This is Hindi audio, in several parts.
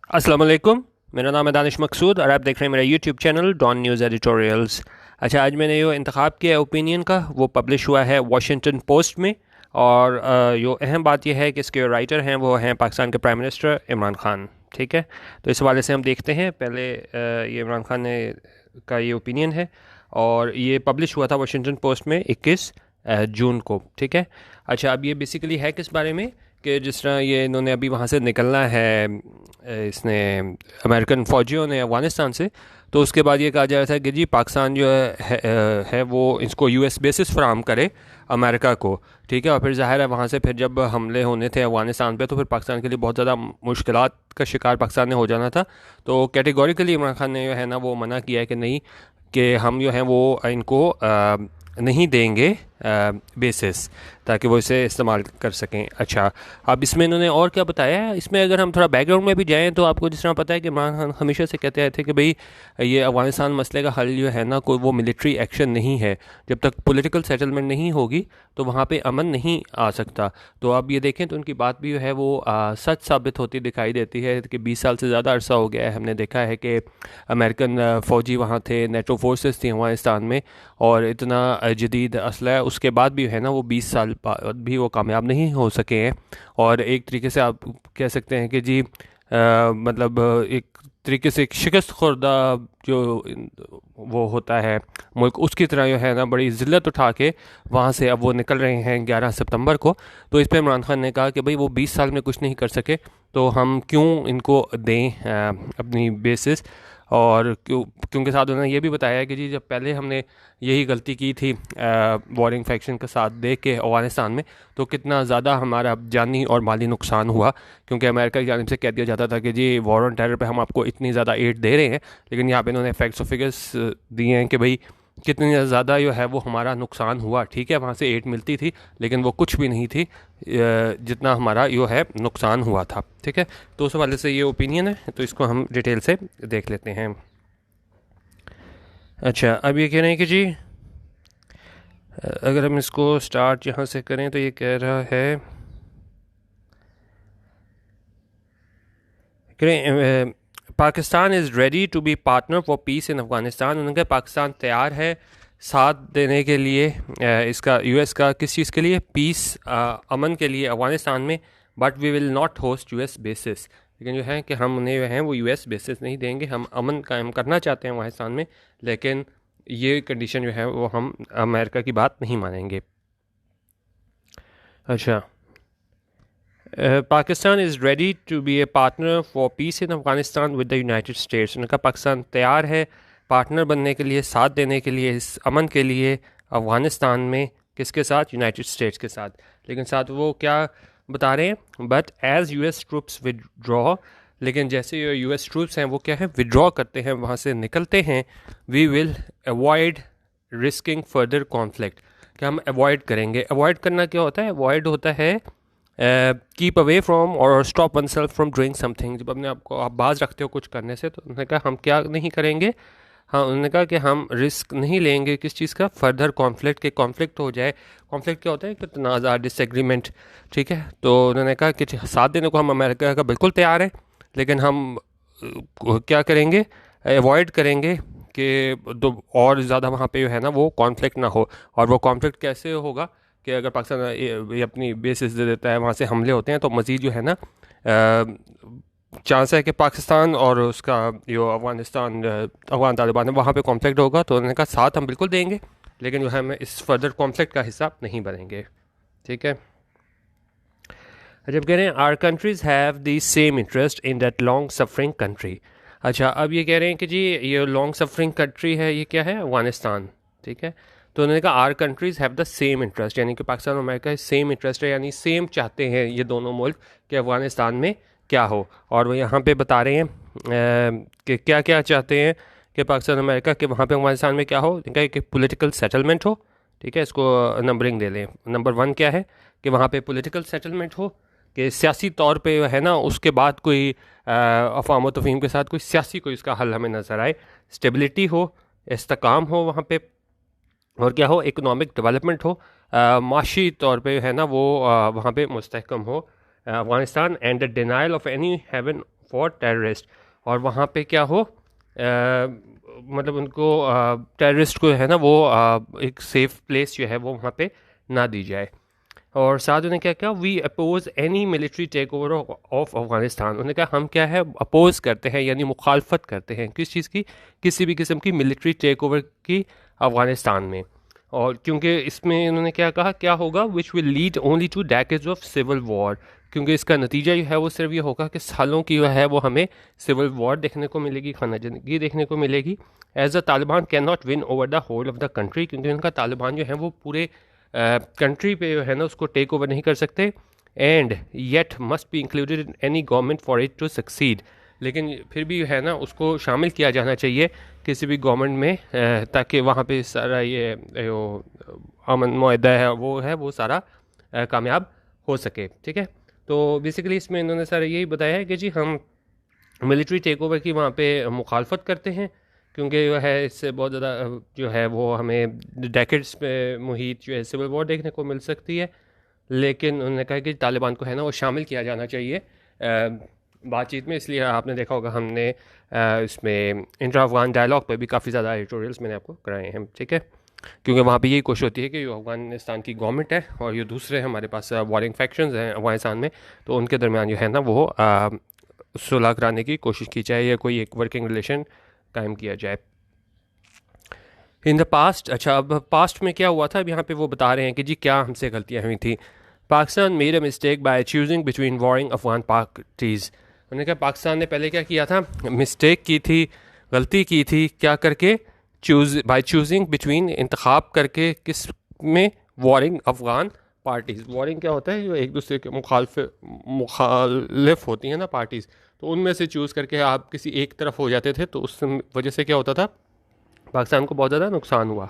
अस्सलाम वालेकुम। मेरा नाम है दानिश मकसूद और आप देख रहे हैं मेरा YouTube channel Dawn news editorials. अच्छा, आज मैंने जो इंतखाब किया है ओपिनियन का वो पब्लिश हुआ है वॉशिंगटन पोस्ट में। और जो अहम बात यह है कि इसके राइटर हैं वो हैं पाकिस्तान के प्राइम मिनिस्टर इमरान खान। ठीक है, तो इस हवाले से हम देखते हैं। पहले ये इमरान खान ने का ये ओपिनियन है और ये पब्लिश हुआ था वॉशिंगटन पोस्ट में 21 जून को। ठीक है। अच्छा, अब ये बेसिकली है किस बारे में कि जिस तरह ये इन्होंने अभी वहाँ से निकलना है, इसने अमेरिकन फ़ौजियों ने अफ़गानिस्तान से, तो उसके बाद ये कहा जा रहा था कि जी पाकिस्तान जो है वो इसको यूएस बेसिस फराम करे अमेरिका को। ठीक है, और फिर ज़ाहिर है वहाँ से फिर जब हमले होने थे अफ़गानिस्तान पे तो फिर पाकिस्तान के लिए बहुत ज़्यादा मुश्किलात का शिकार पाकिस्तान ने हो जाना था। तो कैटेगोरिकली इमरान खान ने जो है ना वो मना किया है कि नहीं, कि हम जो हैं वो इनको नहीं देंगे बेसिस, ताकि वो इसे इस्तेमाल कर सकें। अच्छा, अब इसमें इन्होंने और क्या बताया है, इसमें अगर हम थोड़ा बैकग्राउंड में भी जाएं तो आपको जिस तरह पता है कि इमरान खान हमेशा से कहते आए थे कि भाई ये अफ़गानिस्तान मसले का हल जो है ना कोई वो मिलिट्री एक्शन नहीं है। जब तक पॉलिटिकल सेटलमेंट नहीं होगी तो वहाँ पे अमन नहीं आ सकता। तो अब ये देखें तो उनकी बात भी जो है वो सच साबित होती दिखाई देती है कि 20 साल से ज़्यादा अरसा हो गया है। हमने देखा है कि अमेरिकन फ़ौजी वहाँ थे, नेटो फोर्सेस थी अफ़गानिस्तान में, और इतना जदीद असला है उसके बाद भी है ना वो 20 साल बाद भी वो कामयाब नहीं हो सके हैं। और एक तरीके से आप कह सकते हैं कि जी मतलब एक तरीके से एक शिकस्त खुर्दा जो वो होता है मुल्क, उसकी तरह जो है ना बड़ी ज़िल्लत उठा के वहाँ से अब वो निकल रहे हैं 11 सितंबर को। तो इस पर इमरान खान ने कहा कि भाई वो 20 साल में कुछ नहीं कर सके तो हम क्यों इनको दें अपनी बेसिस। और क्योंकि साथ उन्होंने ये भी बताया कि जी जब पहले हमने यही गलती की थी वॉरिंग फैक्शन का साथ दे के अफ़गानिस्तान में, तो कितना ज़्यादा हमारा जानी और माली नुकसान हुआ। क्योंकि अमेरिका की जानिब से कह दिया जाता था कि जी वॉर ऑन टेरर पे हम आपको इतनी ज़्यादा एड दे रहे हैं, लेकिन यहाँ पे इन्होंने फैक्ट्स और फिगर्स दिए हैं कि भाई कितनी ज़्यादा जो है वो हमारा नुकसान हुआ। ठीक है, वहाँ से एड मिलती थी लेकिन वो कुछ भी नहीं थी जितना हमारा जो है नुकसान हुआ था। ठीक है, तो उस हवाले से ये ओपिनियन है, तो इसको हम डिटेल से देख लेते हैं। अच्छा, अब ये कह रहे हैं कि जी अगर हम इसको स्टार्ट यहाँ से करें तो ये कह रहा है, कह रहे हैं Pakistan is ready to be partner for peace in Afghanistan. उन्होंने कहा पाकिस्तान तैयार है साथ देने के लिए इसका यूएस का किस चीज़ के लिए, पीस अमन के लिए अफ़गानिस्तान में। But we will not host US bases, लेकिन जो है कि हम उन्हें जो है वो यूएस बेसिस नहीं देंगे। हम अमन कायम करना चाहते हैं अफ़गानिस्तान में, लेकिन ये कंडीशन जो है वो हम अमेरिका की बात नहीं मानेंगे। अच्छा, Pakistan is ready to be a partner for peace in Afghanistan with the United States. उनका पाकिस्तान तैयार है पार्टनर बनने के लिए, साथ देने के लिए इस अमन के लिए अफ़गानिस्तान में। किसके साथ? यूनाइटेड स्टेट्स के साथ। लेकिन साथ वो क्या बता रहे हैं, but as US troops withdraw, लेकिन जैसे यूएस ट्रूप्स हैं वो क्या है, विदड्रॉ करते हैं, वहाँ से निकलते हैं, we will avoid risking further conflict. क्या हम अवॉइड करेंगे? अवॉइड करना क्या होता है? अवॉइड होता है कीप अवे फ्रॉम और stop one self from doing something. जब अपने आपको आप बाज रखते हो कुछ करने से, तो उन्होंने कहा हम क्या नहीं करेंगे। हाँ, उन्होंने कहा कि हम रिस्क नहीं लेंगे किस चीज़ का, फर्दर कॉन्फ्लिक्ट के, कॉन्फ्लिक्ट हो जाए। कॉन्फ्लिक्ट क्या होता है? कि तनाज़ा, डिसएग्रीमेंट। ठीक है, तो उन्होंने कहा कि साथ देने को हम अमेरिका का बिल्कुल तैयार हैं, लेकिन हम क्या करेंगे, अवॉइड करेंगे कि तो और ज़्यादा वहाँ पे जो है ना वो कॉन्फ्लिक्ट ना हो। और वो कॉन्फ्लिक्ट कैसे होगा कि अगर पाकिस्तान ये अपनी बेसिस दे देता है, वहाँ से हमले होते हैं, तो मज़ीद जो है ना चांस है कि पाकिस्तान और उसका जो अफ़गानिस्तान अफ़गान तालिबान है वहाँ पे कॉन्फ्लिक्ट होगा। तो उन्होंने कहा साथ हम बिल्कुल देंगे, लेकिन जो है हम इस फर्दर कॉन्फ्लिक्ट का हिस्सा नहीं बनेंगे। ठीक है, जब कह रहे हैं our countries have the same interest in that long suffering country. अच्छा, अब ये कह रहे हैं कि जी ये लॉन्ग सफरिंग कंट्री है, ये क्या है? अफ़गानिस्तान। ठीक है, तो उन्होंने कहा our countries have the same interest, यानी कि पाकिस्तान और अमेरिका सेम इंटरेस्ट है, यानी सेम चाहते हैं ये दोनों मुल्क कि अफ़गानिस्तान में क्या हो। और वो यहाँ पे बता रहे हैं कि क्या क्या चाहते हैं कि पाकिस्तान अमेरिका के वहाँ पे अफ़गानिस्तान में क्या हो। इनका एक पॉलिटिकल सेटलमेंट हो। ठीक है, इसको नंबरिंग दे लें। नंबर 1 क्या है कि वहाँ पे पॉलिटिकल सेटलमेंट हो, कि सियासी तौर पे है ना उसके बाद कोई अफ़वाम तफ़हीम के साथ कोई सियासी कोई इसका हल हमें नज़र आए। स्टेबिलिटी हो, इस्तेकाम हो वहाँ पे, और क्या हो, इकोनॉमिक डेवलपमेंट हो, माशी तौर पे है ना वो वहाँ पे मुस्तहकम हो। Afghanistan and the denial of any haven for terrorist, और वहाँ पे क्या हो मतलब उनको टेररिस्ट को है ना वो एक सेफ़ प्लेस जो है वो वहाँ पे ना दी जाए। और साथ उन्होंने क्या कहा, we oppose any military take over of Afghanistan. उन्होंने कहा हम क्या है अपोज करते हैं यानी मुखालफत करते हैं किस चीज़ की, किसी भी किस्म की मिलिट्री टेक ओवर की अफ़गानिस्तान में। और क्योंकि इसमें उन्होंने क्या कहा, क्या होगा, which will lead only to decades of civil war, क्योंकि इसका नतीजा जो है वो सिर्फ ये होगा कि सालों की जो है वो हमें सिविल वॉर देखने को मिलेगी, खाना जंगी देखने को मिलेगी। As a Taliban can not win over the whole of the country, क्योंकि उनका तालिबान जो है वो पूरे कंट्री पे जो है ना उसको टेक ओवर नहीं कर सकते। And yet must be included in any government for it to succeed, लेकिन फिर भी है ना उसको शामिल किया जाना चाहिए किसी भी गवर्नमेंट में, ताकि वहाँ पे सारा ये अमन मुआहदा है वो सारा कामयाब हो सके। ठीक है, तो बेसिकली इसमें इन्होंने सारा यही बताया है कि जी हम मिलिट्री टेक ओवर की वहाँ पे मुखालफत करते हैं, क्योंकि जो है इससे बहुत ज़्यादा जो है वो हमें डेकेड्स पे मुहित जो है सिविल वॉर देखने को मिल सकती है। लेकिन उन्होंने कहा कि तालिबान को है ना वो शामिल किया जाना चाहिए बातचीत में। इसलिए आपने देखा होगा हमने इसमें इंटर अफगान डायलॉग पे भी काफ़ी ज़्यादा एडिटोरियल्स मैंने आपको कराए हैं। ठीक है, क्योंकि वहाँ पे यही कोशिश होती है कि जो अफगानिस्तान की गवर्नमेंट है और ये दूसरे हमारे पास वॉरिंग फैक्शंस हैं अफगानिस्तान में, तो उनके दरमियान जो है ना वो सुलह कराने की कोशिश की जाए या कोई एक वर्किंग रिलेशन कायम किया जाए। इन द पास्ट, अच्छा अब पास्ट में क्या हुआ था, अब यहाँ पे वो बता रहे हैं कि जी क्या हमसे गलतियाँ हुई थी। Pakistan made a mistake by choosing between warring Afghan parties. उन्होंने कहा पाकिस्तान ने पहले क्या किया था, मिस्टेक की थी, गलती की थी, क्या करके, बाय चूजिंग बिटवीन, इंतखाब करके किस में, वॉरिंग अफगान पार्टीज़। वॉरिंग क्या होता है, जो एक दूसरे के मुखालिफ होती हैं ना पार्टीज़, तो उनमें से चूज़ करके आप किसी एक तरफ हो जाते थे, तो उस वजह से क्या होता था, पाकिस्तान को बहुत ज़्यादा नुकसान हुआ।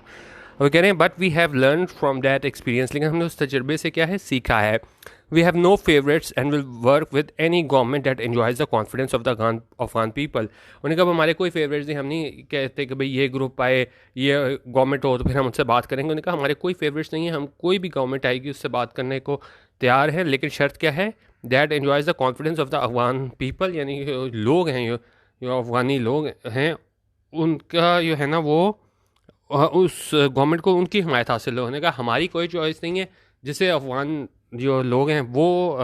वो कह रहे हैं but we have learn from that experience, लेकिन हमने उस तजर्बे से क्या है सीखा है। We have no favourites and will work with any government that enjoys the confidence of the Afghan people. उन्हें कहा हमारे कोई फेवरेट्स नहीं, हम नहीं कहते कि भाई ये ग्रुप आए, ये गवर्नमेंट हो तो फिर हम उससे बात करेंगे। उन्होंने कहा हमारे कोई फेवरेट्स नहीं है, हम कोई भी गवर्नमेंट आएगी उससे बात करने को तैयार हैं, लेकिन शर्त क्या है, that enjoys the confidence of the Afghan people, यानी लोग हैं जो अफगानी लोग हैं उनका जो है ना वो उस गवर्नमेंट को उनकी हिमायत हासिल होने का। हमारी कोई चॉइस नहीं है, जिसे अफगान जो लोग हैं वो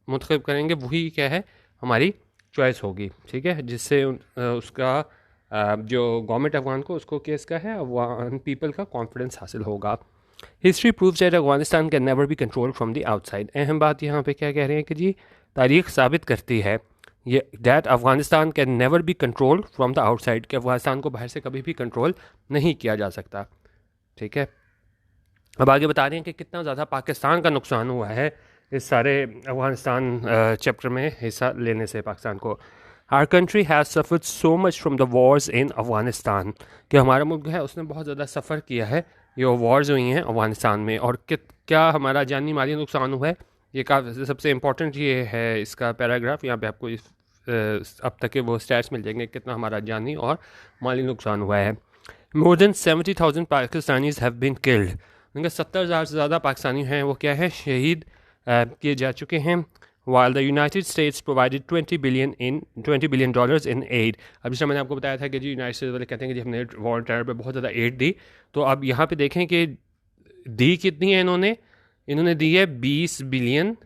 मुंतखब करेंगे वही क्या है हमारी चॉइस होगी। ठीक है, जिससे उसका जो गवर्नमेंट अफगान को उसको केस का है अफगान पीपल का कॉन्फिडेंस हासिल होगा। History proves that Afghanistan can never be control from the outside. अहम बात यहाँ पे क्या कह रहे हैं कि जी तारीख साबित करती है ये that Afghanistan can never be control from the outside, कि अफगानिस्तान को बाहर से कभी भी कंट्रोल नहीं किया जा सकता। ठीक है, अब आगे बता रहे हैं कि कितना ज़्यादा पाकिस्तान का नुकसान हुआ है इस सारे अफगानिस्तान चैप्टर में हिस्सा लेने से पाकिस्तान को। Our country has suffered so much from the Wars इन अफगानिस्तान, कि हमारा मुल्क है उसने बहुत ज़्यादा सफ़र किया है ये वॉर्स हुई हैं अफगानिस्तान में, और क्या हमारा जानी माली नुकसान हुआ है। ये काफ़ी सबसे इम्पोर्टेंट ये है इसका पैराग्राफ, यहाँ पे आपको अब तक के वो स्टैट्स मिल जाएंगे कितना हमारा जानी और माली नुकसान हुआ है। More than 70,000 Pakistanis have been killed, उनके 70,000 से ज़्यादा पाकिस्तानी हैं वो क्या है शहीद किए जा चुके हैं। While the United States provided $20 billion in aid. अब जैसा मैंने आपको बताया था कि जी यूनाइटेड स्टेट्स वाले कहते हैं कि जी हमने वॉर टेरर पे बहुत ज़्यादा एड दी, तो अब यहाँ पे देखें कि दी कितनी है इन्होंने दी है $20 बिलियन,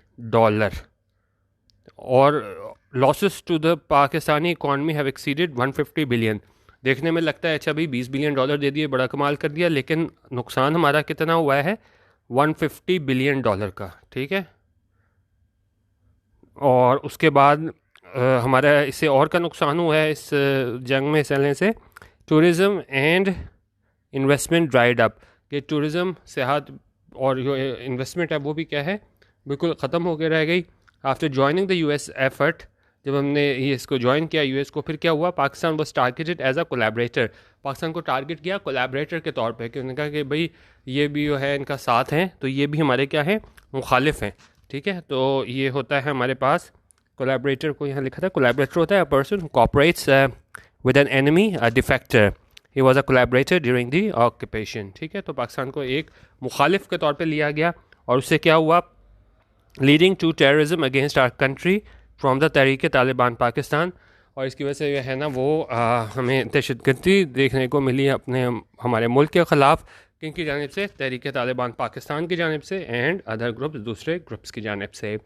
और losses to the Pakistani economy have exceeded 150 billion. देखने में लगता है अच्छा भाई $20 बिलियन दे दिए, बड़ा कमाल कर दिया, लेकिन नुकसान हमारा कितना हुआ है, $150 बिलियन का। ठीक है, और उसके बाद हमारा इससे और का नुकसान हुआ है इस जंग में हिस्सा लेने से। Tourism and investment dried up, कि टूरिज़म सेहत और जो इन्वेस्टमेंट है वो भी क्या है बिल्कुल ख़त्म हो के रह गई। After joining the US effort, जब हमने ये इसको ज्वाइन किया यूएस को, फिर क्या हुआ, Pakistan was targeted as a collaborator, Pakistan को टारगेट किया कोलैबोरेटर के तौर पे, कि उन्होंने कहा कि भाई ये भी जो है इनका साथ हैं तो ये भी हमारे क्या है मुखालिफ हैं। ठीक है, तो ये होता है हमारे पास कोलैबोरेटर को यहाँ लिखा था, कोलैबोरेटर होता है a person cooperates with an enemy, a defector, he was a collaborator during the occupation. ठीक है, तो पाकिस्तान को एक मुखालिफ के तौर पे लिया गया, और उससे क्या हुआ, leading to terrorism against our country from the Tehreek Taliban Pakistan. और इसकी वजह से जो है ना वो हमें दहशतगर्दी देखने को मिली अपने हमारे मुल्क के ख़िलाफ़, किनकी जानिब से, तहरीक तालिबान पाकिस्तान की जानिब से एंड अदर ग्रुप्स, दूसरे ग्रुप्स की जानिब से।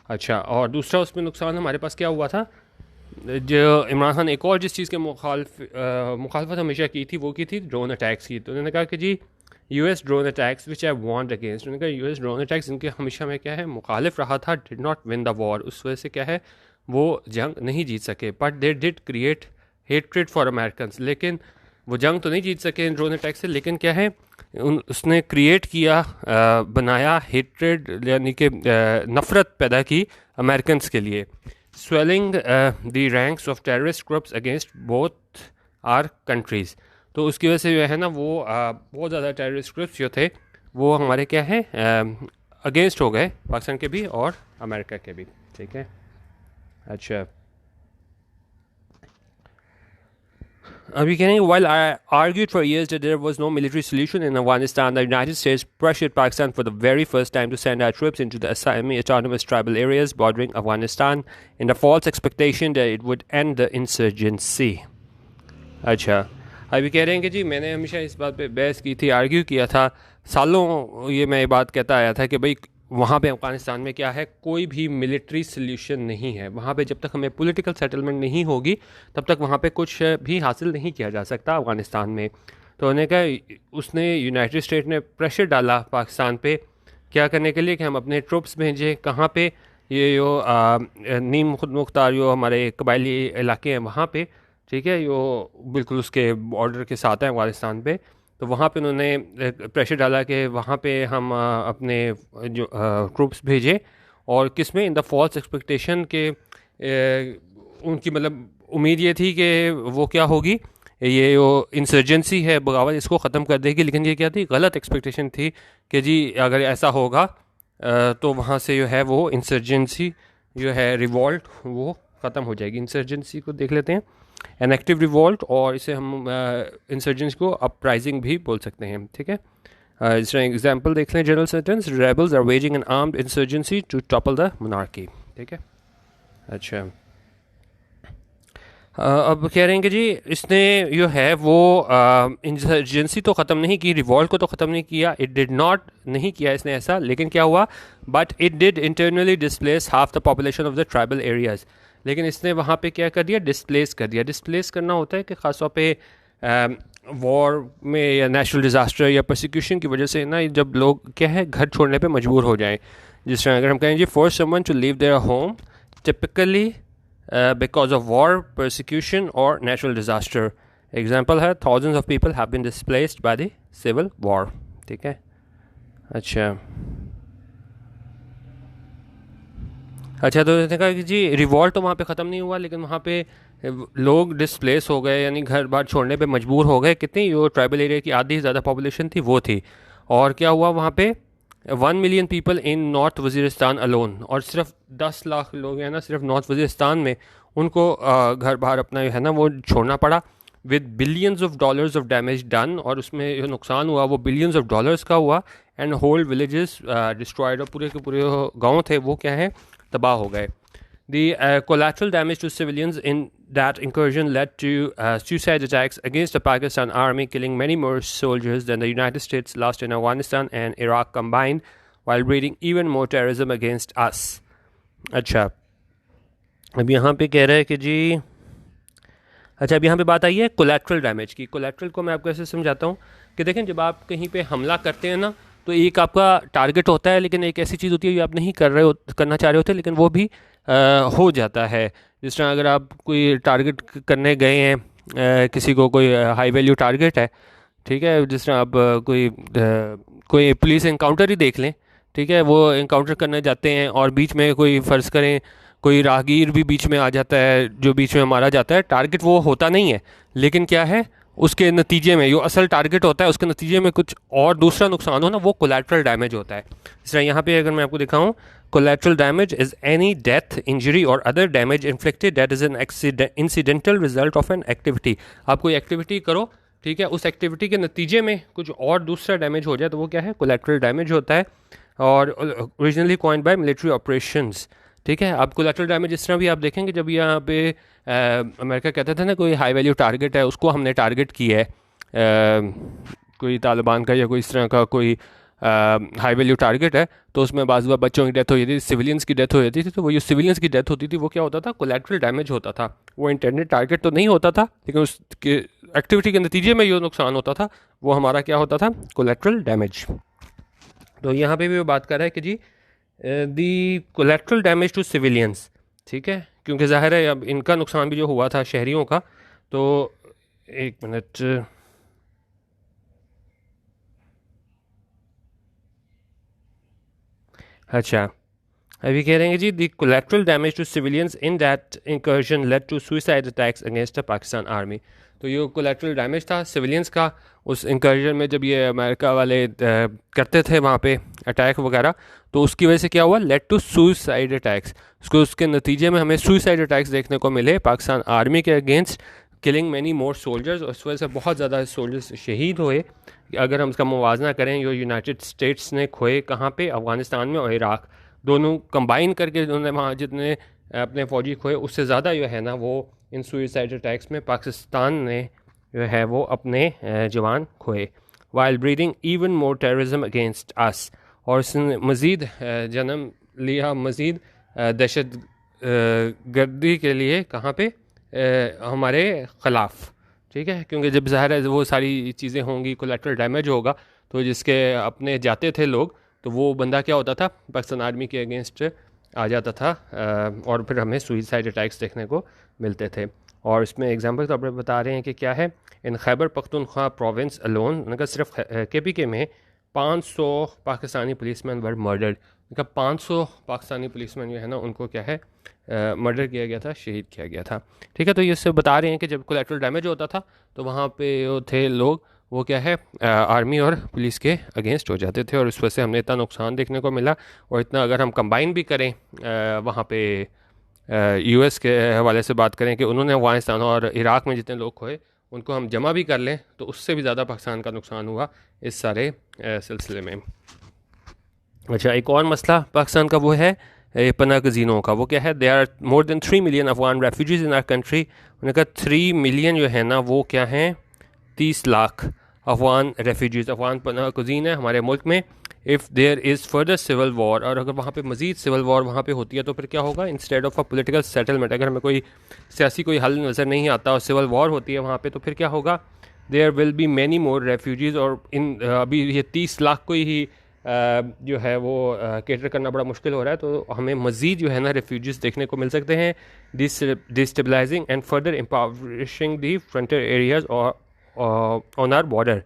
अच्छा, और दूसरा उसमें नुकसान हमारे पास क्या हुआ था, जो इमरान खान एक और जिस चीज़ के मुखालफत हमेशा की थी वो की थी ड्रोन अटैक्स की। तो उन्होंने कहा कि जी US drone attacks which I want against, उन्होंने कहा US ड्रोन अटैक्स इनके हमेशा में क्या है मुखालिफ रहा था, did not win the war, उस वजह से क्या है वो जंग नहीं जीत सके, but they did create hatred for American, लेकिन वो जंग तो नहीं जीत सके इन ड्रोन अटैक से, लेकिन क्या है उसने क्रिएट किया, बनाया हेट्रेड यानी कि नफ़रत पैदा की अमेरिकन के लिए। Swelling the ranks of terrorist groups against both our countries. तो उसकी वजह से जो है ना वो बहुत ज़्यादा टेररिस्ट ग्रुप्स जो थे वो हमारे क्या है अगेंस्ट हो गए, पाकिस्तान के भी और अमेरिका के भी। ठीक है, अच्छा अभी कह रहे हैं, while I argued for years that there was no military solution in Afghanistan, the United States pressured Pakistan for the very first time to send our troops into the semi-autonomous tribal areas bordering Afghanistan in the false expectation that it would end the insurgency. अच्छा, अभी कह रहे हैं कि जी मैंने हमेशा इस बात पे बहस की थी, आर्ग्यू किया था, सालों ये मैं ये बात कहता आया था कि भाई वहाँ पे अफ़गानिस्तान में क्या है, कोई भी मिलिट्री सल्यूशन नहीं है वहाँ पे। जब तक हमें पॉलिटिकल सेटलमेंट नहीं होगी तब तक वहाँ पे कुछ भी हासिल नहीं किया जा सकता अफ़गानिस्तान में। तो उन्होंने कहा, उसने यूनाइटेड स्टेट ने प्रेशर डाला पाकिस्तान पे क्या करने के लिए कि हम अपने ट्रुप्स भेजें कहाँ पे, ये जो नीम खुद मुख्तार जो हमारे कबायली इलाके हैं वहाँ पे, ठीक है, यो बिल्कुल उसके बॉर्डर के साथ है अफ़गानिस्तान पे। तो वहाँ पे उन्होंने प्रेशर डाला कि वहाँ पे हम अपने जो ट्रूप्स भेजें, और किस में, इन द फॉल्स एक्सपेक्टेशन के उनकी मतलब उम्मीद ये थी कि वो क्या होगी, ये जो इंसर्जेंसी है बगावत इसको ख़त्म कर देगी। लेकिन ये क्या थी, गलत एक्सपेक्टेशन थी कि जी अगर ऐसा होगा तो वहाँ से जो है वो इंसर्जेंसी जो है रिवॉल्ट वो ख़त्म हो जाएगी। इंसर्जेंसी को देख लेते हैं, एन एक्टिव रिवॉल्ट, और इसे हम इंसर्जेंसी को अपराइजिंग भी बोल सकते हैं। ठीक है, इस तरह एग्जाम्पल देख लें, general sentence, rebels are waging an armed insurgency to topple the monarchy. ठीक है, अच्छा अब कह रहे हैं कि जी इसने जो है वो इंसर्जेंसी तो ख़त्म नहीं की, रिवॉल्ट को तो ख़त्म नहीं किया, इट डिड नॉट, नहीं किया इसने ऐसा, लेकिन क्या हुआ, but it did internally displace half the population of the tribal areas. लेकिन इसने वहाँ पे क्या कर दिया, डिस्प्लेस कर दिया। डिस्प्लेस करना होता है कि ख़ास तौर पे वॉर में या नेचुरल डिज़ास्टर या प्रोसिक्यूशन की वजह से ना जब लोग क्या है घर छोड़ने पे मजबूर हो जाएं, जिस तरह अगर हम कहें जी force someone to leave their home typically because of war, prosecution और नेचुरल डिज़ास्टर। एग्जाम्पल है, thousands of people have been displaced by the civil war. ठीक है, अच्छा तो उसने कहा कि जी रिवॉल्ट तो वहाँ पे ख़त्म नहीं हुआ, लेकिन वहाँ पे लोग डिस्प्लेस हो गए, यानी घर बार छोड़ने पे मजबूर हो गए। कितनी, जो ट्राइबल एरिया की आधी ज़्यादा पॉपुलेशन थी वो थी। और क्या हुआ वहाँ पे, 1 million people in north Waziristan alone, और सिर्फ 10 लाख लोग हैं ना सिर्फ नॉर्थ वज़ीरिस्तान में, उनको घर बाहर अपना है ना वो छोड़ना पड़ा, with billions of dollars of damage done, और उसमें जो नुकसान हुआ वो बिलियंस ऑफ डॉलर्स का हुआ, एंड होल विलेजेस डिस्ट्रॉयड, और पूरे के पूरे गाँव थे वो क्या है तबाह हो गए। The collateral damage to civilians in that incursion led to suicide attacks against the Pakistan army, killing many more soldiers than the United States lost in Afghanistan and Iraq combined, while breeding even more terrorism against us. अच्छा, अब यहाँ पे कह रहा है कि जी अच्छा, अब यहाँ पे बात आई है कोलैटरल डैमेज की। कोलैटरल को मैं आपको ऐसे समझाता हूँ कि देखें, जब आप कहीं पे हमला करते हैं ना तो एक आपका टारगेट होता है, लेकिन एक ऐसी चीज़ होती है जो आप नहीं करना चाह रहे होते, लेकिन वो भी हो जाता है। जिस तरह अगर आप कोई टारगेट करने गए हैं, किसी को कोई हाई वैल्यू टारगेट है, ठीक है, जिस तरह आप कोई पुलिस इनकाउंटर ही देख लें, ठीक है, वो इनकाउंटर करने जाते हैं और बीच में कोई फ़र्ज़ करें कोई राहगीर भी बीच में आ जाता है, जो बीच में मारा जाता है, टारगेट वो होता नहीं है, लेकिन क्या है उसके नतीजे में जो असल टारगेट होता है उसके नतीजे में कुछ और दूसरा नुकसान हो ना, वो कोलैटरल डैमेज होता है। इस तरह यहाँ पे अगर मैं आपको दिखाऊँ, collateral damage is any death, injury और other damage inflicted that is an incidental result of an activity. आप कोई एक्टिविटी करो, ठीक है, उस एक्टिविटी के नतीजे में कुछ और दूसरा डैमेज हो जाए तो वो क्या है, कोलैटरल डैमेज होता है। और originally coined bye military operations. ठीक है, अब कोलैटरल डैमेज जिस तरह भी आप देखेंगे, जब यहाँ पे अमेरिका कहता था ना कोई हाई वैल्यू टारगेट है उसको हमने टारगेट किया है, कोई तालिबान का या कोई इस तरह का कोई हाई वैल्यू टारगेट है, तो उसमें बाज़ बच्चों की डेथ हो जाती थी, सिविलियंस की डेथ हो जाती थी, तो वो जो सिविलियंस की डेथ होती थी वो क्या होता था, कोलैटरल डैमेज होता था। वो इंटेंडेड टारगेट तो नहीं होता था, लेकिन उसके एक्टिविटी के नतीजे में जो नुकसान होता था वो हमारा क्या होता था, कोलैटरल डैमेज। तो यहाँ पे भी वो बात कर रहा है कि जी the collateral damage to civilians. ठीक है, क्योंकि ज़ाहिर है अब इनका नुकसान भी जो हुआ था शहरियों का, तो एक मिनट, अच्छा अभी कह रहे हैं जी the collateral damage to civilians in that incursion led to suicide attacks against the Pakistan army. तो ये कोलैटरल डैमेज था सिविलियंस का उस इंकर्जन में, जब ये अमेरिका वाले करते थे वहाँ पे अटैक वगैरह, तो उसकी वजह से क्या हुआ, लेड टू सुसाइड अटैक्स। उसके नतीजे में हमें सुसाइड अटैक्स देखने को मिले पाकिस्तान आर्मी के against, killing many more soldiers, और इस वजह से बहुत ज़्यादा सोल्जर्स शहीद हुए। अगर हम इसका मुवाजना करें, जो यूनाइटेड स्टेट्स ने खोए कहाँ पे, अफ़गानिस्तान में और इराक, दोनों कंबाइन करके उन्होंने वहाँ जितने अपने फ़ौजी खोए उससे ज़्यादा जो है ना वो इन सुसाइड अटैक्स में पाकिस्तान ने जो है वो अपने जवान खोए। While breeding even more terrorism against us, और इसने मज़ीद जन्म लिया मज़ीद दहशत गर्दी के लिए कहाँ पे, हमारे ख़िलाफ़। ठीक है, क्योंकि जब ज़ाहिर है वो सारी चीज़ें होंगी, कोलैटरल डैमेज होगा, तो जिसके अपने जाते थे लोग, तो वो बंदा क्या होता था, पाकिस्तान आर्मी के अगेंस्ट आ जाता था, और फिर हमें सुसाइड अटैक्स देखने को मिलते थे। और इसमें एग्जांपल तो आप बता रहे हैं कि क्या है, इन खैबर पख्तूनख्वा प्रोविंस अलोन, उनका सिर्फ KPK में 500 पाकिस्तानी पुलिसमैन वर मर्डर्ड। उनका 500 पाकिस्तानी पुलिसमैन जो है ना उनको क्या है मर्डर किया गया था, शहीद किया गया था। ठीक है, तो ये इससे बता रहे हैं कि जब कोलैटरल डैमेज होता था तो वहाँ पे जो थे लोग वो क्या है आर्मी और पुलिस के अगेंस्ट हो जाते थे, और इस वजह से हमने इतना नुकसान देखने को मिला। और इतना अगर हम कंबाइन भी करें वहाँ पे US के हवाले से बात करें कि उन्होंने अफ़गानिस्तान और इराक़ में जितने लोग खोए उनको हम जमा भी कर लें तो उससे भी ज़्यादा पाकिस्तान का नुकसान हुआ इस सारे सिलसिले में। अच्छा, एक और मसला पाकिस्तान का वो है पनाह गज़ीनों का। वो क्या है, there are more than 3 million Afghan refugees in our country. उन्होंने कहा 3 मिलियन जो है ना वो क्या हैं, 30 लाख अफगान रेफ्यूजीज़, अफगान पनाह गज़ीन है हमारे मुल्क में। If there is further civil war, और अगर वहाँ पे मज़ीद सिविल वॉर वहाँ पे होती है तो फिर क्या होगा, instead of a political settlement, अगर हमें कोई सियासी कोई हल नज़र नहीं आता और सिविल वॉर होती है वहाँ पे, तो फिर क्या होगा, there will be many more refugees. और इन अभी ये 30 लाख को ही जो है वो कैटर करना बड़ा मुश्किल हो रहा है, तो हमें मज़ीद जो है ना रेफ्यूजीज़ देखने को मिल सकते हैं। Destabilising and further empowering the frontier areas और ऑन आर बॉर्डर।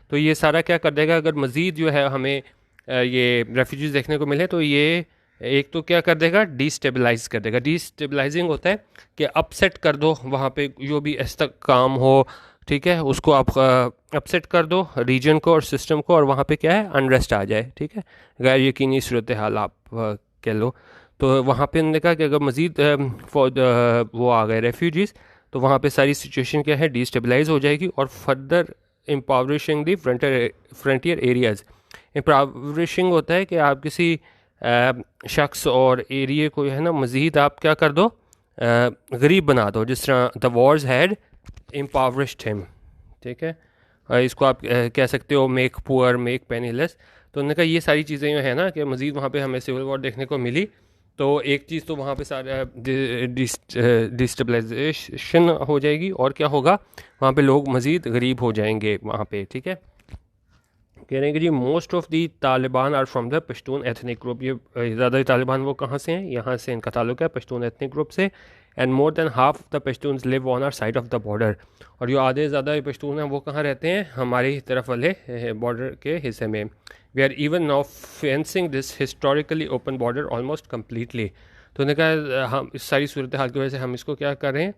तो ये सारा क्या कर देगा, अगर मज़ीद जो है हमें ये रेफ्यूजीज़ देखने को मिले तो ये एक तो क्या कर देगा, डिस्टेबलाइज कर देगा। डिस्टेबलाइजिंग होता है कि अपसेट कर दो वहाँ पे जो भी ऐसा काम हो, ठीक है, उसको आप अपसेट कर दो रीजन को और सिस्टम को, और वहाँ पे क्या है, अनरेस्ट आ जाए। ठीक है, गैर यकीनी सूरत हाल आप कह लो। तो वहाँ पे उन्होंने कहा कि अगर मज़ीद वो आ गए रेफ्यूजीज़ तो वहाँ पे सारी सिचुएशन क्या है, डिस्टेबलाइज हो जाएगी। और further empowering the frontier areas. एम्पावरिशिंग होता है कि आप किसी शख्स और एरिए को है ना मज़ीद आप क्या कर दो, गरीब बना दो, जिस तरह द वॉर्स हैड एम्पावरिश्ड हिम। ठीक है, इसको आप कह सकते हो मेक पुअर, मेक पेनीलेस। तो उन्होंने कहा ये सारी चीज़ें जो है ना कि मज़ीद वहाँ पे हमें सिविल वॉर देखने को मिली, तो एक चीज़ तो वहाँ पे सारा डिस्टेबलाइजेशन हो जाएगी, और क्या होगा, वहाँ पे लोग मज़ीद गरीब हो जाएंगे वहाँ पे। ठीक है, कह रहे हैं कि जी most of the Taliban are from the Pashtun ethnic group. ये ज़्यादा तालिबान वो कहाँ से हैं, यहाँ से इनका ताल्लुक है पश्तून एथनिक ग्रुप से। And more than half the Pashtuns live on our side of the border. और जो आधे ज़्यादा पश्तून हैं वो कहाँ रहते हैं, हमारी तरफ वाले बॉर्डर के हिस्से में। We are even now fencing this historically open border almost completely. तो उन्होंने कहा हम इस सारी सूरत हाल की वजह से हम इसको क्या कर रहे हैं,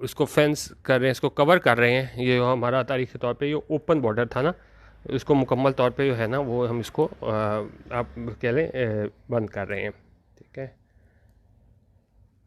इसको फेंस कर रहे हैं, इसको कवर कर रहे हैं। ये हमारा तारीख़ी तौर पे ये ओपन बॉर्डर था ना, इसको मुकम्मल तौर पे जो है ना वो हम इसको आप कह लें बंद कर रहे हैं। ठीक है,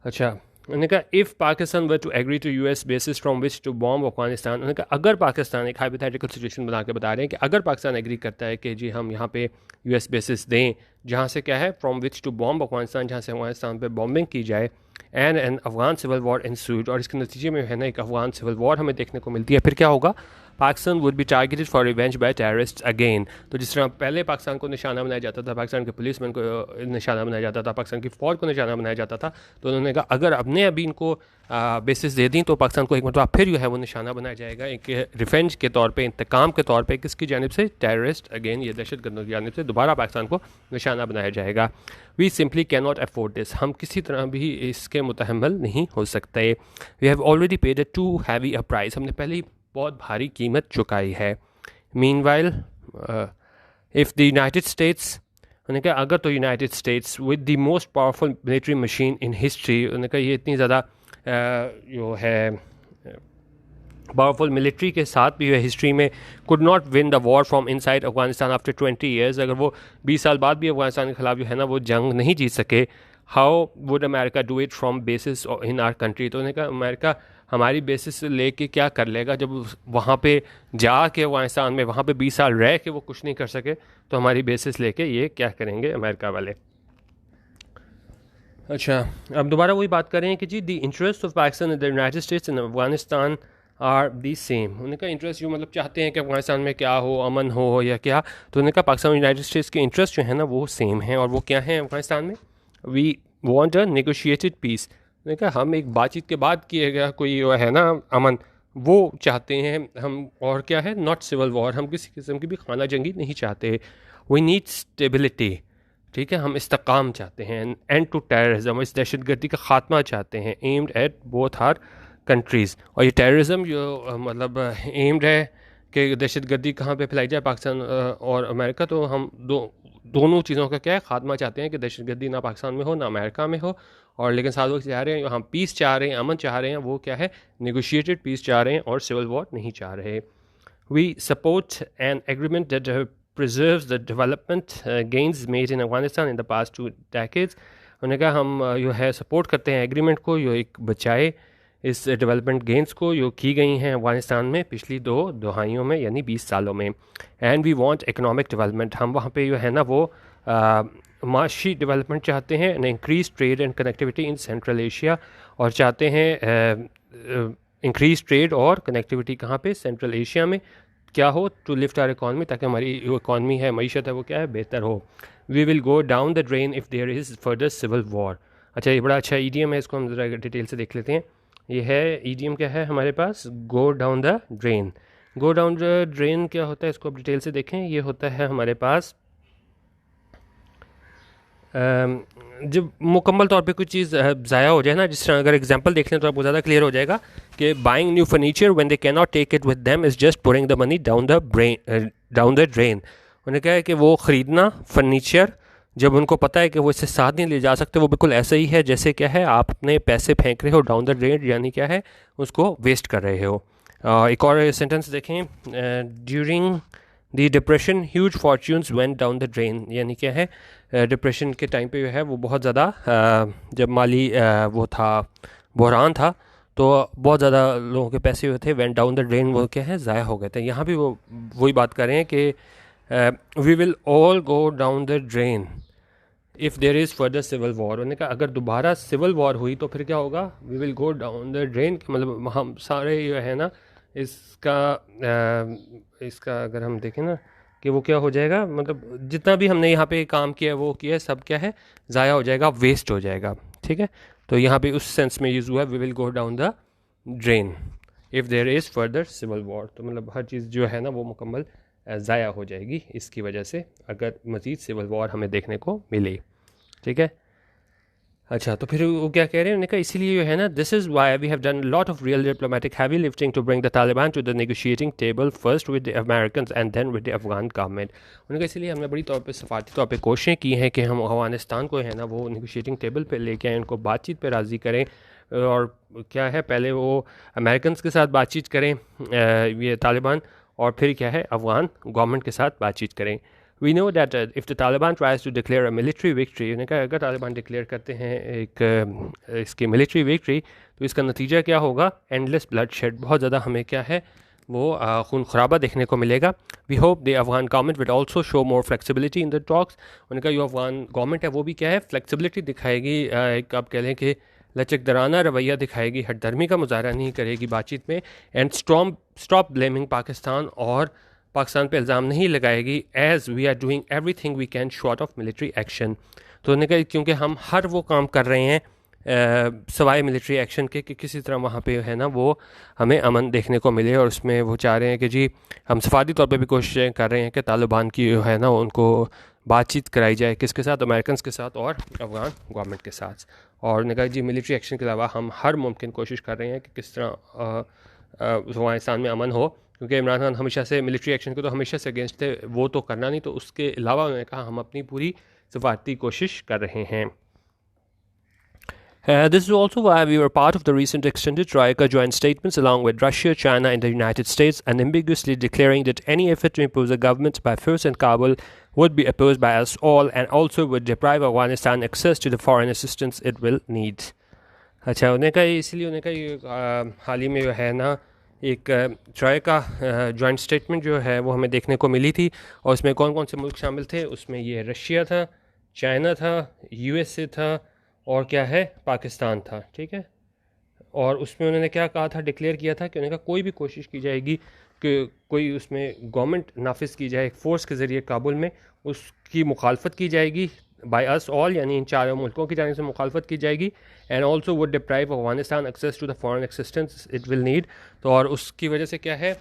अच्छा उन्होंने कहा if Pakistan were to agree to US bases from which to bomb Afghanistan, उन्होंने कहा अगर पाकिस्तान, एक हाइपोथेटिकल सिचुएशन बना के बता रहे हैं कि अगर पाकिस्तान एग्री करता है कि जी हम यहाँ पे यूएस बेसिस दें जहाँ से क्या है from which to bomb Afghanistan, जहाँ से अफगानिस्तान पे बॉम्बिंग की जाए, and an Afghan civil war ensued, और इसके नतीजे में है ना एक अफगान सिविल वॉर हमें देखने को मिलती है, फिर क्या होगा, Pakistan would be targeted for revenge bye terrorist again. तो जिस तरह पहले पाकिस्तान को निशाना बनाया जाता था, पाकिस्तान के पुलिसमैन को निशाना बनाया जाता था, पाकिस्तान की फ़ौज को निशाना बनाया जाता था, तो उन्होंने कहा अगर अपने अभी इनको बेसिस दे दी तो पाकिस्तान को एक मरतबा फिर जो है वो निशाना बनाया जाएगा एक रिवेंज के तौर पे, इंतकाम के तौर पे, किसकी जानिब से, टेररिस्ट अगेन, ये दहशतगर्दों की जानिब से दोबारा पाकिस्तान को निशाना बनाया जाएगा। We simply can not afford this, हम किसी तरह भी इसके मुतहम्मल नहीं हो सकते। We have already paid a too heavy a price, हमने पहले ही बहुत भारी कीमत चुकाई है। Meanwhile if the United States, उन्होंने कहा अगर तो United States with the most powerful military machine in history, उन्होंने कहा ये इतनी ज़्यादा जो है पावरफुल मिलिट्री के साथ भी है हिस्ट्री में, could not win the war from inside Afghanistan after 20 years, अगर वो 20 साल बाद भी अफगानिस्तान के खिलाफ जो है ना वो जंग नहीं जीत सके, how would America do it from basis in our country, तो उन्होंने कहा अमेरिका हमारी बेसिस लेके क्या कर लेगा, जब वहाँ पे जा के अफगानिस्तान में वहाँ पे 20 साल रह के वो कुछ नहीं कर सके, तो हमारी बेसिस लेके ये क्या करेंगे अमेरिका वाले। अच्छा, अब दोबारा वही बात करें कि जी the interest of Pakistan and the United States in Afghanistan are the same, उनका इंटरेस्ट जो मतलब चाहते हैं कि अफगानिस्तान में क्या हो, अमन हो या क्या, तो उन्होंने कहा पाकिस्तान और यूनाइटेड स्टेट्स के इंटरेस्ट जो है ना वो सेम हैं, और वो क्या हैं अफगानिस्तान में, we want a negotiated peace, उन्होंने कहा हम एक बातचीत के बाद किए गया कोई है ना अमन वो चाहते हैं हम, और क्या है, नॉट सिविल वॉर, हम किसी किस्म की भी खाना जंगी नहीं चाहते। वी नीड स्टेबिलिटी, ठीक है, हम इस्तेकाम चाहते हैं, एंड टू टेररिज्म, इस दहशतगर्दी का ख़ात्मा चाहते हैं, aimed at both our countries, और ये टेररिज्म जो मतलब एम्ड है कि दहशतगर्दी कहाँ पे फैलाई जाए, पाकिस्तान और अमेरिका, तो हम दोनों चीज़ों का क्या है ख़ात्मा चाहते हैं कि दहशतगर्दी ना पाकिस्तान में हो ना अमेरिका में हो, और लेकिन साथ वो चाह रहे हैं, हम पीस चाह रहे हैं, अमन चाह रहे हैं, वो क्या है, नेगोशिएटेड पीस चाह रहे हैं और सिविल वॉर नहीं चाह रहे। We support an agreement that preserves the development gains made in Afghanistan in the past 2 decades, उन्होंने कहा हम जो है सपोर्ट करते हैं एग्रीमेंट को जो एक बचाए इस डेवलपमेंट गेंस को जो की गई हैं अफगानिस्तान में पिछली 2 दहाइयों में यानी 20 सालों में। And we want economic development, हम वहाँ पे जो है ना वो माशी डेवलपमेंट चाहते हैं, and increase trade and connectivity in central Asia, और चाहते हैं इंक्रीज ट्रेड और कनेक्टिविटी कहाँ पे, सेंट्रल एशिया में, क्या हो, टू लिफ्ट आर इकॉनमी, ताकि हमारी जो इकॉनमी है, मईशत है, वो क्या है, बेहतर हो। We will go down the drain if there is further civil war. अच्छा, ये बड़ा अच्छा ईडीएम है, इसको हम ज़रा डिटेल से देख लेते हैं। ये है ईडीएम क्या है हमारे पास, go down the drain. Go down the drain क्या होता है, इसको आप डिटेल से देखें। ये होता है हमारे पास जब मुकम्मल तौर पे कोई चीज़ ज़ाया हो जाए ना, जिस तरह अगर एग्जांपल देख लें तो आपको ज़्यादा क्लियर हो जाएगा कि buying new furniture when they can not take it with them is just putting the money down the drain. उन्हें कहा है कि वो ख़रीदना फर्नीचर जब उनको पता है कि वो इससे साथ नहीं ले जा सकते, वो बिल्कुल ऐसा ही है जैसे क्या है आप अपने पैसे फेंक रहे हो डाउन द ड्रेन, यानी क्या है उसको वेस्ट कर रहे हो। एक और सेंटेंस देखें, during the depression huge fortunes went down the drain, यानी क्या है डिप्रेशन के टाइम पे जो है वो बहुत ज़्यादा जब माली वो था, बहरान था, तो बहुत ज़्यादा लोगों के पैसे जो थे वेंट डाउन द ड्रेन, वो क्या है ज़ाया हो गए थे। यहाँ भी वो वही बात कर रहे हैं कि we will all go down the drain if there is further civil war. उन्होंने कहा अगर दोबारा सिविल वॉर हुई तो फिर क्या होगा, we will go down the drain, मतलब हम सारे जो है ना इसका अगर हम देखें ना कि वो क्या हो जाएगा, मतलब जितना भी हमने यहाँ पे काम किया वो किया सब क्या है ज़ाया हो जाएगा, वेस्ट हो जाएगा, ठीक है। तो यहाँ पे उस सेंस में यूज़ हुआ है we will go down the drain if there is further civil war, तो मतलब हर चीज़ जो है ना वो मुकम्मल ज़ाया हो जाएगी इसकी वजह से अगर मज़ीद सिविल वॉर हमें देखने को मिले, ठीक है। अच्छा, तो फिर वो क्या कह रहे हैं, उन्होंने कहा इसीलिए जो है ना this is why we have done lot of real diplomatic heavy lifting to bring the Taliban to the negotiating table first with the Americans and then with the Afghan government. उन्होंने कहा इसलिए हमने बड़ी तौर पे सफारती तौर पे कोशिशें की हैं कि हम अफगानिस्तान को है ना वो नेगोशिएटिंग टेबल पे लेके आएँ, उनको बातचीत पे राज़ी करें, और क्या है पहले वो अमेरिकन्स के साथ बातचीत करें ये तालिबान, और फिर क्या है अफगान गवर्नमेंट के साथ बातचीत करें। We know that if the Taliban tries to declare a military victory, उन्होंने कहा अगर तालिबान डिक्लेयर करते हैं एक इसकी मिलिट्री विक्ट्री, तो इसका नतीजा क्या होगा? एंडलेस ब्लड शेड, बहुत ज़्यादा हमें क्या है वो खून खराबा देखने को मिलेगा. We hope the Afghan government will also show more flexibility in the talks. उनका जो अफगान गवर्नमेंट है वो भी क्या है, फ्लेक्सिबिलिटी दिखाएगी, एक आप कह लें कि लचकदाराना रवैया दिखाएगी, हटदर्मी का मुजाहरा नहीं करेगी बातचीत में. एंड स्टॉप ब्लेमिंग पाकिस्तान, और पाकिस्तान पे इल्ज़ाम नहीं लगाएगी, as we are doing everything we can short of military action. तो उन्होंने कहा क्योंकि हम हर वो काम कर रहे हैं सवाए मिलिट्री एक्शन के कि किसी तरह वहाँ पे है ना वो हमें अमन देखने को मिले. और उसमें वो चाह रहे हैं कि जी हम सफारती तौर पे भी कोशिशें कर रहे हैं कि तालिबान की है ना उनको बातचीत कराई जाए, किसके साथ? अमेरिकन के साथ और अफगान गवर्नमेंट के साथ. और उन्होंने कहा जी मिलिट्री एक्शन के अलावा हम हर मुमकिन कोशिश कर रहे हैं कि किस तरह अफगानिस्तान में अमन हो, क्योंकि इमरान खान हमेशा से मिलिट्री एक्शन को तो हमेशा से अगेंस्ट थे, वो तो करना नहीं, तो उसके अलावा उन्होंने कहा हम अपनी पूरी सफारती कोशिश कर रहे हैं. This is also why we were part of the recent extended Troika joint statements along with Russia, China and the United States, unambiguously declaring that any effort to impose a government by force in Kabul would be opposed by us all and also would deprive Afghanistan access to the foreign assistance it will need. अच्छा, उन्हें कहा इसलिए उन्हें कहा ये हाल ही में जो है ना एक ट्राइका जॉइंट स्टेटमेंट जो है वो हमें देखने को मिली थी, और उसमें कौन कौन से मुल्क शामिल थे? उसमें ये रशिया था, चाइना था, यूएसए था और क्या है पाकिस्तान था. ठीक है, और उसमें उन्होंने क्या कहा था, डिक्लेयर किया था कि उन्होंने कहा कोई भी कोशिश की जाएगी कि कोई उसमें गवर्नमेंट नाफिज की जाए फोर्स के ज़रिए काबुल में, उसकी मुखालफत की जाएगी बाय अस ऑल, यानी इन चारों मुल्कों की जानिब से मुखालफत की जाएगी. And also would deprive Afghanistan access to the foreign assistance it will need. तो और उसकी वजह से क्या है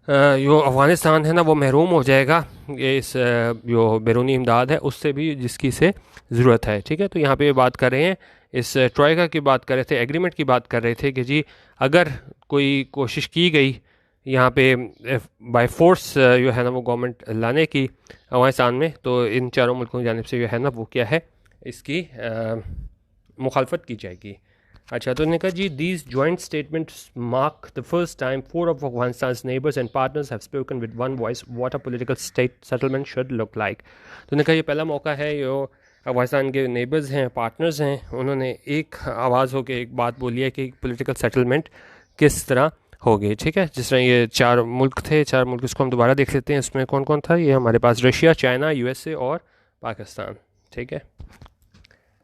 जो अफ़गानिस्तान है ना वो महरूम हो जाएगा इस जो बैरूनी इमदाद है उससे भी जिसकी से ज़रूरत है. ठीक है, तो यहाँ पे बात कर रहे हैं, इस ट्राइका की बात कर रहे थे, एग्रीमेंट की बात कर रहे थे कि जी अगर कोई कोशिश की गई यहाँ पे बाय फोर्स जो है ना वो गवर्नमेंट लाने की अफ़गानिस्तान में, तो इन चारों मुल्कों की जानिब से जो है ना वो क्या है इसकी मुखालफत की जाएगी. अच्छा, तो उन्होंने कहा जी these joint statements mark the first time 4 of Afghanistan neighbours and partners have spoken with one voice what a political state settlement should look like. तो उन्होंने कहा ये पहला मौका है जो अफगानिस्तान के नेबर्स हैं, पार्टनर्स हैं, उन्होंने एक आवाज़ होकर एक बात बोली है कि पॉलिटिकल सेटलमेंट किस तरह होगी. ठीक है, जिस तरह ये 4 मुल्क थे, 4 मुल्क इसको हम दोबारा देख लेते हैं. इसमें कौन कौन था? ये हमारे पास रशिया, चाइना, यूएसए और पाकिस्तान. ठीक है,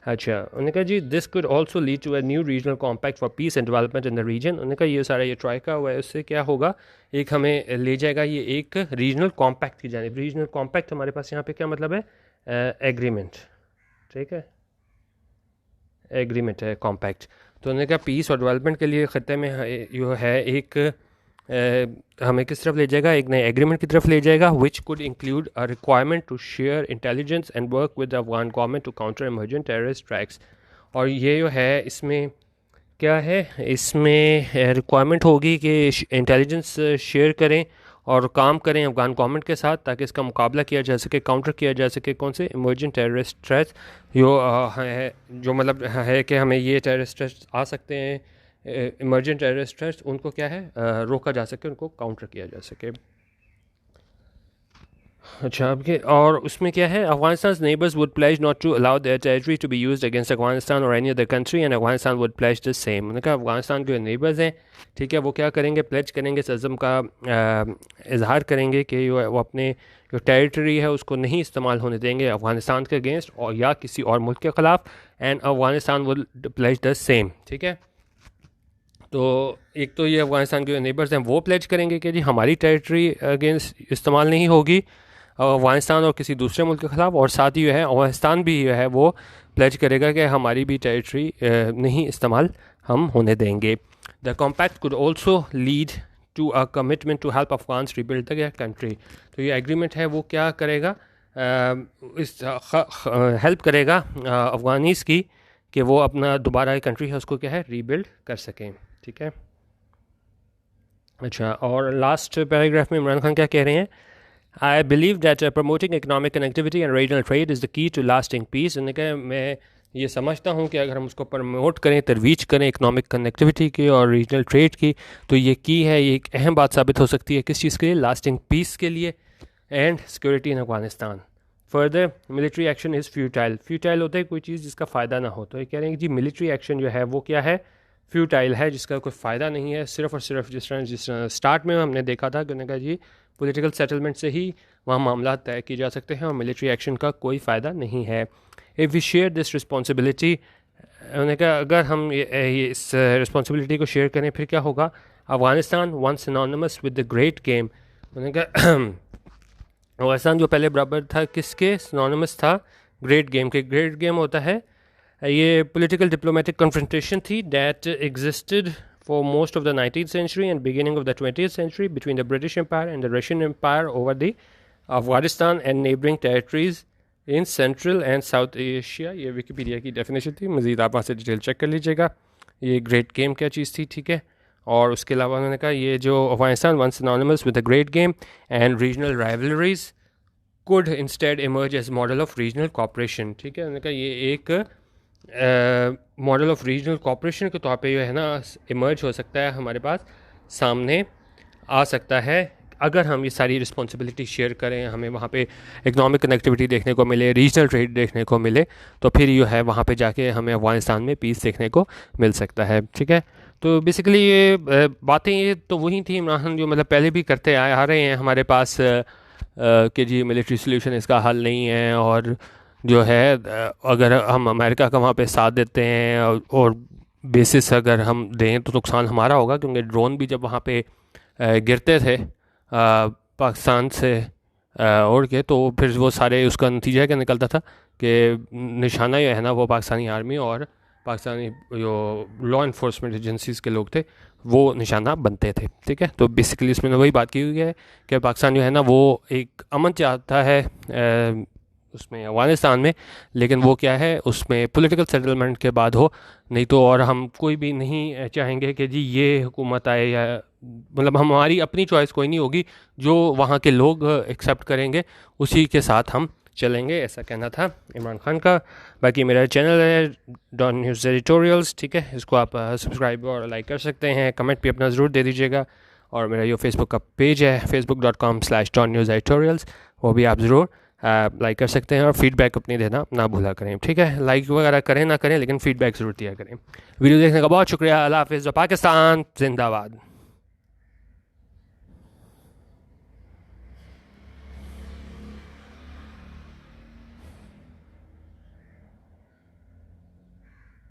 अच्छा, उन्होंने कहा जी this could also lead to a new regional compact for peace and development in the region. उन्होंने कहा ये सारा ये ट्राइका हुआ है, उससे क्या होगा, एक हमें ले जाएगा ये एक रीजनल कॉम्पैक्ट की जानिब. रीजनल कॉम्पैक्ट हमारे पास यहाँ पे क्या मतलब है? एग्रीमेंट. ठीक है, एग्रीमेंट है कॉम्पैक्ट. तो उन्होंने कहा पीस और डेवलपमेंट के लिए ख़त्े में जो है एक हमें किस तरफ ले जाएगा? एक नए एग्रीमेंट की तरफ ले जाएगा, which could include a requirement to share intelligence and work with the Afghan government to counter emergent terrorist attacks. और ये जो है इसमें क्या है, इसमें रिक्वायरमेंट होगी कि इंटेलिजेंस शेयर करें और काम करें अफगान गवर्नमेंट के साथ ताकि इसका मुकाबला किया जा सके, काउंटर किया जा सके. कौन से? इमर्जेंट टेररिस्ट थ्रेट्स है, जो मतलब है कि हमें ये टेररिस्ट थ्रेट्स आ सकते हैं, इमर्जेंट टेररिस्ट थ्रेट्स, उनको क्या है रोका जा सके, उनको काउंटर किया जा सके. अच्छा, अब के और उसमें क्या है, Afghanistan neighbours would pledge not to allow their territory to be used against Afghanistan और any other country and Afghanistan would pledge the same. उन्होंने कहा अफगानिस्तान के नेबर्स हैं, ठीक है, वो क्या करेंगे, प्लेज करेंगे, इस अज़म का इजहार करेंगे कि वो अपने जो टेरिटरी है उसको नहीं इस्तेमाल होने देंगे अफगानिस्तान के अगेंस्ट और या किसी और मुल्क के ख़िलाफ़. And Afghanistan would pledge the same. ठीक है, तो एक तो ये अफगानिस्तान के नेबर्स हैं वो प्लेज करेंगे कि जी हमारी टेरिटरी अगेंस्ट इस्तेमाल नहीं होगी अफगानिस्तान और किसी दूसरे मुल्क के ख़िलाफ़, और साथ ही जो है अफगानिस्तान भी जो है वो प्लेज करेगा कि हमारी भी टेरिटरी नहीं इस्तेमाल हम होने देंगे. The compact could also lead to a commitment to help Afghans rebuild the country. तो ये एग्रीमेंट है वो क्या करेगा, इस हेल्प करेगा अफगानीस की कि वो अपना दोबारा कंट्री है उसको क्या है रीबिल्ड कर सकें. ठीक है, अच्छा, और लास्ट पैराग्राफ में इमरान खान क्या कह रहे हैं, I believe that promoting economic connectivity and regional trade is the key to lasting peace. उन्होंने कहा मैं ये समझता हूँ कि अगर हम उसको प्रमोट करें, तरवीज करें इकनॉमिक कनेक्टिविटी की और रीजनल ट्रेड की, तो ये की है, ये एक अहम बात साबित हो सकती है किस चीज़ के लिए, लास्टिंग पीस के लिए. And security in Afghanistan. Further military action is futile. Futile होता है कोई चीज़ जिसका फ़ायदा ना हो, तो ये कह रहे हैं कि जी मिलिट्री एक्शन जो है वो क्या है, फ्यूटाइल है, जिसका कोई फ़ायदा नहीं है। सिर्फ और सिर्फ जिस तरह स्टार्ट में हमने देखा था कि उन्होंने कहा जी पॉलिटिकल सेटलमेंट से ही वहाँ मामला तय किए जा सकते हैं और मिलिट्री एक्शन का कोई फ़ायदा नहीं है। If we share this responsibility, उन्होंने कहा अगर हम ये इस रिस्पॉन्सिबिलिटी को शेयर करें फिर क्या होगा। Afghanistan once synonymous with the great game. उन्होंने कहा अफगानिस्तान जो पहले बराबर था किसके सिनोनिमस था, ग्रेट गेम के। ग्रेट गेम होता है ये पॉलिटिकल डिप्लोमेटिक कन्फ्रंटेशन थी that existed for most of the 19th century and beginning of the 20th century between the British Empire and the Russian Empire over the Afghanistan and neighboring territories in Central and South Asia। ये विकीपीडिया की डेफिनेशन थी, मज़ीद आप वहाँ से डिटेल चेक कर लीजिएगा। ये ग्रेट गेम क्या चीज़ थी, ठीक है। और उसके अलावा उन्होंने कहा ये जो Afghanistan once synonymous with the great game and regional rivalries could instead emerge as model of regional cooperation, ठीक है। उन्होंने कहा ये एक मॉडल ऑफ रीजनल कॉपरेशन के तौर पे जो है ना इमर्ज हो सकता है, हमारे पास सामने आ सकता है अगर हम ये सारी रिस्पॉन्सिबिलिटी शेयर करें, हमें वहाँ पे इकनॉमिक कनेक्टिविटी देखने को मिले, रीजनल ट्रेड देखने को मिले, तो फिर जो है वहाँ पे जाके हमें अफगानिस्तान में पीस देखने को मिल सकता है, ठीक है। तो बेसिकली ये बातें ये तो वही थी इमरान खान जो मतलब पहले भी करते आ रहे हैं हमारे पास कि जी मिलिट्री सोल्यूशन इसका हल नहीं है, और जो है अगर हम अमेरिका का वहाँ पे साथ देते हैं और बेसिस अगर हम दें तो नुकसान हमारा होगा, क्योंकि ड्रोन भी जब वहाँ पे गिरते थे पाकिस्तान से उड़ के, तो फिर वो सारे उसका नतीजा क्या निकलता था कि निशाना जो है ना वो पाकिस्तानी आर्मी और पाकिस्तानी जो लॉ इन्फोर्समेंट एजेंसीज़ के लोग थे वो निशाना बनते थे, ठीक है। तो बेसिकली इसमें वही बात की हुई है कि पाकिस्तान जो है ना वो एक अमन चाहता है उसमें अफगानिस्तान में, लेकिन वो क्या है उसमें पॉलिटिकल सेटलमेंट के बाद हो, नहीं तो और हम कोई भी नहीं चाहेंगे कि जी ये हुकूमत आए, या मतलब हमारी अपनी चॉइस कोई नहीं होगी, जो वहाँ के लोग एक्सेप्ट करेंगे उसी के साथ हम चलेंगे, ऐसा कहना था इमरान खान का। बाकी मेरा चैनल है डॉन न्यूज़ एडिटोरियल्स, ठीक है, इसको आप सब्सक्राइब और लाइक कर सकते हैं, कमेंट भी अपना ज़रूर दे दीजिएगा। और मेरा जो फेसबुक का पेज है facebook.com/DonNewsEditorials, वो भी आप ज़रूर लाइक कर सकते हैं और फीडबैक अपनी देना ना भूला करें, ठीक है। लाइक वगैरह करें ना करें, लेकिन फीडबैक ज़रूर दिया करें। वीडियो देखने का बहुत शुक्रिया। अल्लाह हाफ़िज़। पाकिस्तान जिंदाबाद।